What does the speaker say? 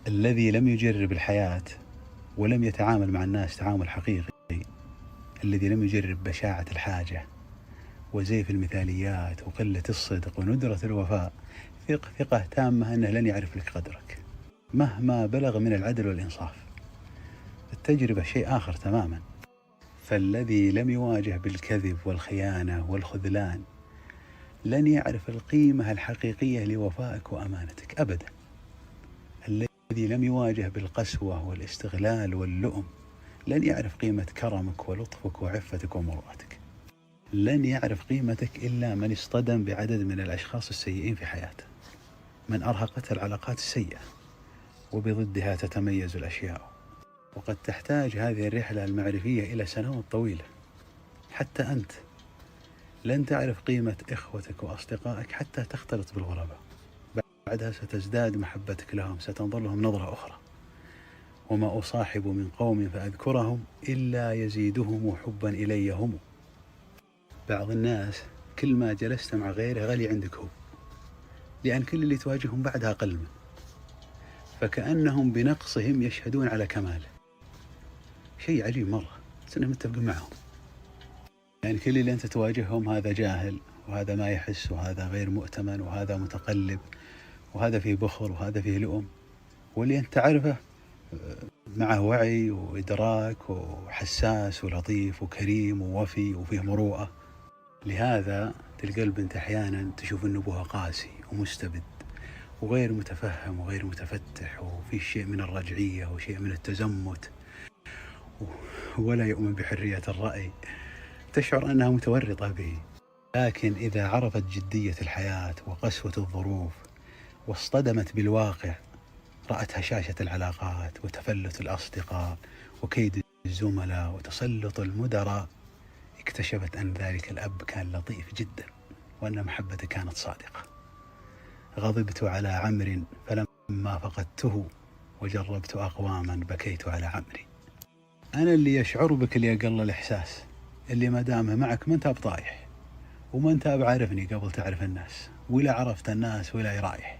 الذي لم يجرب الحياة ولم يتعامل مع الناس تعامل حقيقي، الذي لم يجرب بشاعة الحاجة وزيف المثاليات وقلة الصدق وندرة الوفاء، ثق ثقة تامة أنه لن يعرف لك قدرك مهما بلغ من العدل والإنصاف. التجربة شيء آخر تماما. فالذي لم يواجه بالكذب والخيانة والخذلان لن يعرف القيمة الحقيقية لوفائك وأمانتك أبدا. الذي لم يواجه بالقسوة والاستغلال واللؤم لن يعرف قيمة كرمك ولطفك وعفتك ومروءتك. لن يعرف قيمتك إلا من اصطدم بعدد من الأشخاص السيئين في حياته، من أرهقته العلاقات السيئة وبضدها تتميز الأشياء. وقد تحتاج هذه الرحلة المعرفية إلى سنوات طويلة. حتى أنت لن تعرف قيمة إخوتك وأصدقائك حتى تختلط بالغرباء، بعدها ستزداد محبتك لهم، ستنظر لهم نظرة أخرى. وما أصاحب من قوم فأذكرهم إلا يزيدهم حبا إلي هم. بعض الناس كل ما جلست مع غيره غلي عندك هو، لأن كل اللي تواجههم بعدها أقل منه، فكأنهم بنقصهم يشهدون على كماله. شيء عجيب مرة، بس أنهم متفقين معهم. يعني كل اللي أنت تواجههم هذا جاهل، وهذا ما يحس، وهذا غير مؤتمن، وهذا متقلب، وهذا فيه بخل، وهذا فيه لؤم. واللي أنت تعرفه معه وعي وإدراك وحساس ولطيف وكريم ووفي وفيه مروءة. لهذا تلقى البنت أحيانا تشوف النبوة قاسي ومستبد وغير متفهم وغير متفتح، وفيه شيء من الرجعية وشيء من التزمت، ولا يؤمن بحرية الرأي، تشعر أنها متورطة به. لكن إذا عرفت جدية الحياة وقسوة الظروف واصطدمت بالواقع، رأت هشاشة العلاقات وتفلت الأصدقاء وكيد الزملاء وتسلط المدراء، اكتشفت أن ذلك الأب كان لطيف جدا، وأن محبته كانت صادقة. غضبت على عمرو فلما فقدته، وجربت أقواما بكيت على عمري. أنا اللي يشعر بك اللي أقل الإحساس، اللي ما دامه معك ما انت بطايح، وما انت بعارفني قبل تعرف الناس، ولا عرفت الناس ولا رايح.